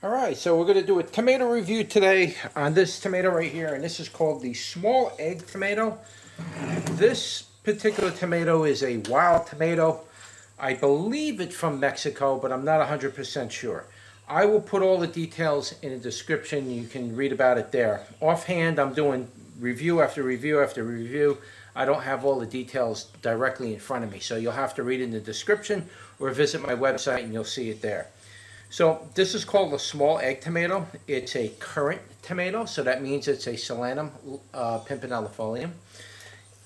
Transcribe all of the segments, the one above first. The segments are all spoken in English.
Alright, so we're going to do a tomato review today on this tomato right here, and this is called the small egg tomato. This particular tomato is a wild tomato. I believe it's from Mexico, but I'm not 100% sure. I will put all the details in the description. You can read about it there. Offhand, I'm doing review after review after review. I don't have all the details directly in front of me, so you'll have to read in the description or visit my website and you'll see it there. So this is called a small egg tomato. It's a currant tomato, so that means it's a Solanum pimpinellifolium.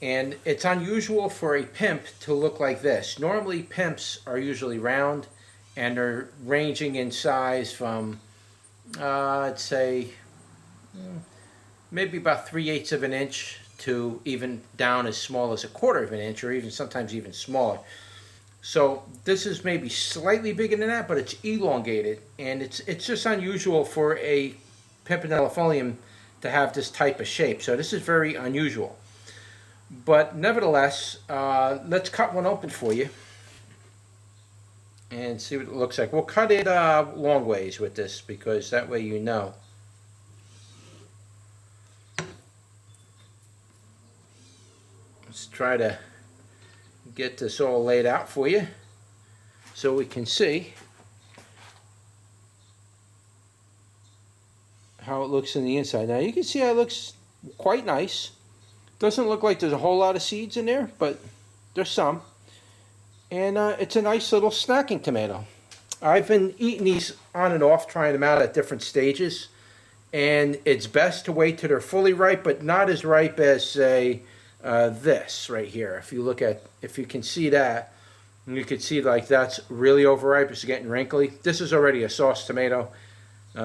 And it's unusual for a pimp to look like this. Normally pimps are usually round and they're ranging in size from, I'd say, maybe about 3/8 of an inch to even down as small as 1/4 of an inch, or even sometimes even smaller. So this is maybe slightly bigger than that, but it's elongated, and it's just unusual for a pimpinellifolium to have this type of shape. So this is very unusual. But nevertheless, let's cut one open for you and see what it looks like. We'll cut it long ways with this because that way you know. Let's try to get this all laid out for you so we can see how it looks in the inside. Now you can see how it looks quite nice. Doesn't look like there's a whole lot of seeds in there, but there's some. And it's a nice little snacking tomato. I've been eating these on and off, trying them out at different stages, and it's best to wait till they're fully ripe, but not as ripe as, say, this right here. If you can see that, you can see like that's really overripe. It's getting wrinkly. This is already a sauce tomato.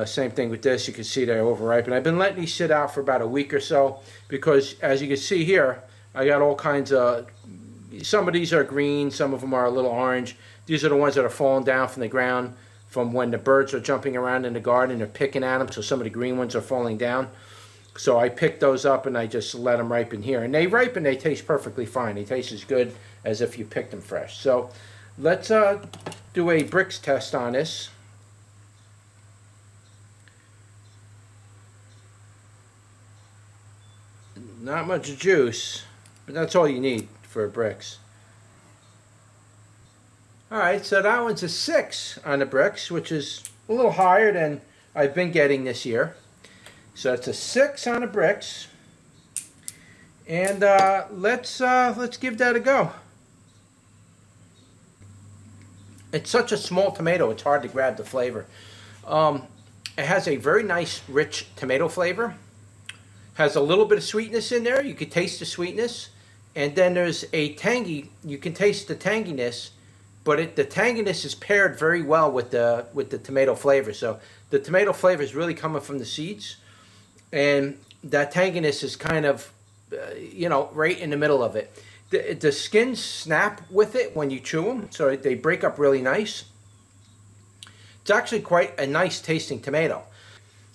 Same thing with this. You can see they're overripe, and I've been letting these sit out for about a week or so because, as you can see here, I got all kinds of. Some of these are green, some of them are a little orange. These are the ones that are falling down from the ground from when the birds are jumping around in the garden. They're picking at them, so some of the green ones are falling down. So I picked those up and I just let them ripen here. And they ripen, they taste perfectly fine. They taste as good as if you picked them fresh. So let's do a bricks test on this. Not much juice, but that's all you need for bricks. Alright, so that one's a 6 on the bricks, which is a little higher than I've been getting this year. So it's a 6 on the bricks, and let's give that a go. It's such a small tomato; it's hard to grab the flavor. It has a very nice, rich tomato flavor. Has a little bit of sweetness in there. You can taste the sweetness, and then there's a tangy. You can taste the tanginess, but the tanginess is paired very well with the tomato flavor. So the tomato flavor is really coming from the seeds. And that tanginess is kind of, right in the middle of it. The skins snap with it when you chew them, so they break up really nice. It's actually quite a nice tasting tomato.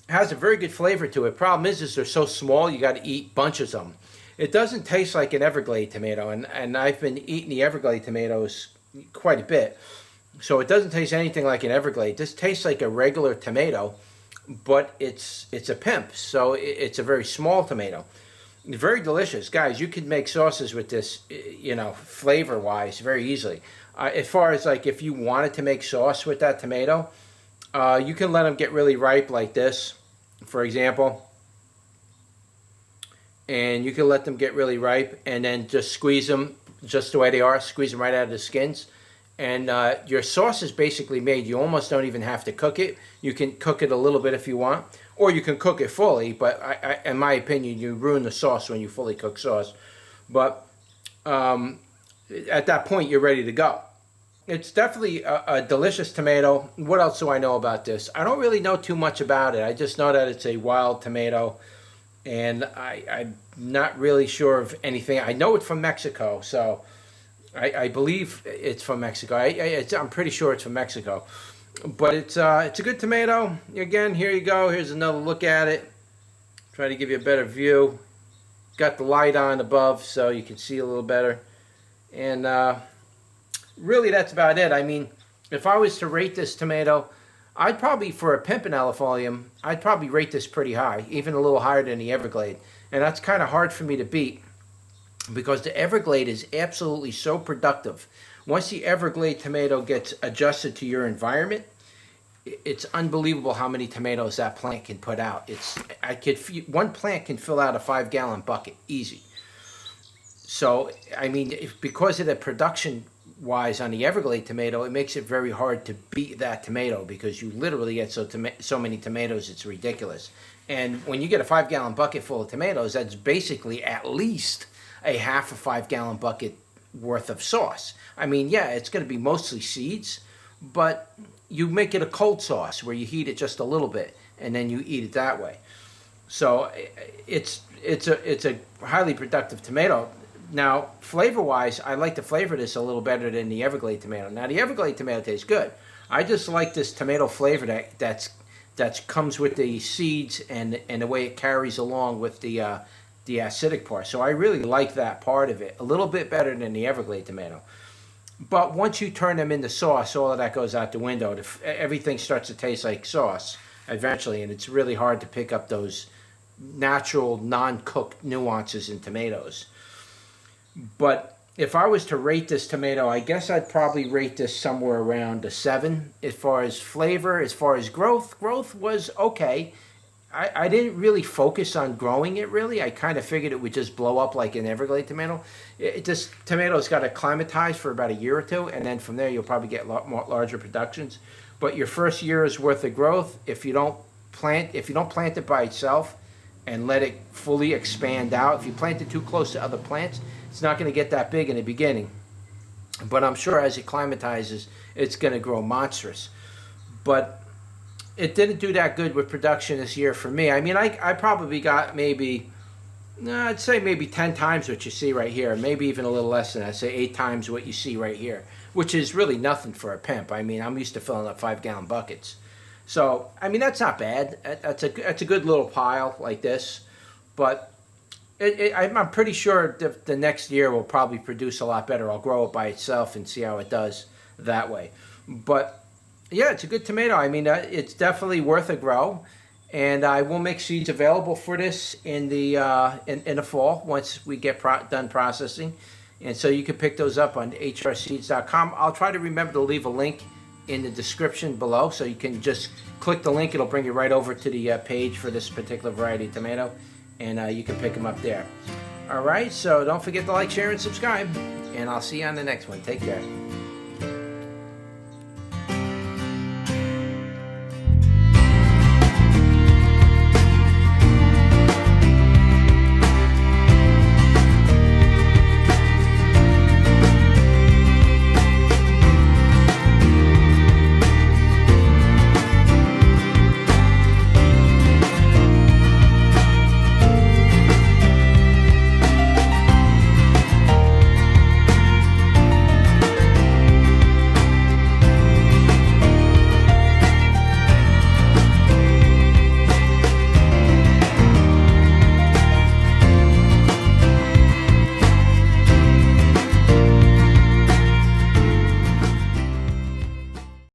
It has a very good flavor to it. Problem is they're so small, you got to eat bunches of them. It doesn't taste like an Everglade tomato, and I've been eating the Everglade tomatoes quite a bit. So it doesn't taste anything like an Everglade. This tastes like a regular tomato, but it's a pimp, so it's a very small tomato. Very delicious. Guys, you can make sauces with this, flavor-wise, very easily. As far as, like, if you wanted to make sauce with that tomato, you can let them get really ripe like this, for example. And you can let them get really ripe and then just squeeze them just the way they are, squeeze them right out of the skins. And your sauce is basically made. You almost don't even have to cook it. You can cook it a little bit if you want, or you can cook it fully, but in my opinion, you ruin the sauce when you fully cook sauce. But at that point, you're ready to go. It's definitely a delicious tomato. What else do I know about this? I don't really know too much about it. I just know that it's a wild tomato, and I'm not really sure of anything. I know it's from Mexico, so I believe it's from Mexico. I'm pretty sure it's from Mexico. But it's a good tomato. Again, here you go. Here's another look at it. Try to give you a better view. Got the light on above so you can see a little better. And really that's about it. I mean, if I was to rate this tomato, I'd probably, for a pimpinella folium, I'd probably rate this pretty high, even a little higher than the Everglade. And that's kind of hard for me to beat because the Everglade is absolutely so productive. Once the Everglade tomato gets adjusted to your environment, it's unbelievable how many tomatoes that plant can put out. One plant can fill out a 5-gallon bucket easy. So, I mean, because of the production wise on the Everglade tomato, it makes it very hard to beat that tomato because you literally get so many tomatoes, it's ridiculous. And when you get a 5-gallon bucket full of tomatoes, that's basically at least a half a 5-gallon bucket worth of sauce. I mean, yeah, it's going to be mostly seeds, but you make it a cold sauce where you heat it just a little bit and then you eat it that way. So it's a highly productive tomato. Now, flavor-wise, I like to flavor this a little better than the Everglade tomato. Now, the Everglade tomato tastes good. I just like this tomato flavor that comes with the seeds and the way it carries along with the acidic part. So I really like that part of it a little bit better than the Everglade tomato. But once you turn them into sauce, all of that goes out the window. Everything starts to taste like sauce eventually, and it's really hard to pick up those natural, non-cooked nuances in tomatoes. But if I was to rate this tomato, I guess I'd probably rate this somewhere around a 7. As far as flavor, as far as growth was okay. I didn't really focus on growing it, really. I kind of figured it would just blow up like an Everglade tomato. This tomato's got to acclimatize for about a year or two, and then from there you'll probably get a lot more larger productions. But your first year is worth of growth. If you don't plant it by itself and let it fully expand out, if you plant it too close to other plants, it's not going to get that big in the beginning. But I'm sure as it acclimatizes, it's going to grow monstrous. But it didn't do that good with production this year for me. I mean, I probably got I'd say maybe 10 times what you see right here. Maybe even a little less than that. I'd say 8 times what you see right here, which is really nothing for a pimp. I mean, I'm used to filling up 5-gallon buckets. So, I mean, that's not bad. That's a good little pile like this. But I'm pretty sure the next year will probably produce a lot better. I'll grow it by itself and see how it does that way. But yeah, it's a good tomato. I mean, it's definitely worth a grow, and I will make seeds available for this in the fall once we get done processing, and so you can pick those up on hrseeds.com. I'll try to remember to leave a link in the description below, so you can just click the link. It'll bring you right over to the page for this particular variety of tomato, and you can pick them up there. All right, so don't forget to like, share, and subscribe, and I'll see you on the next one. Take care.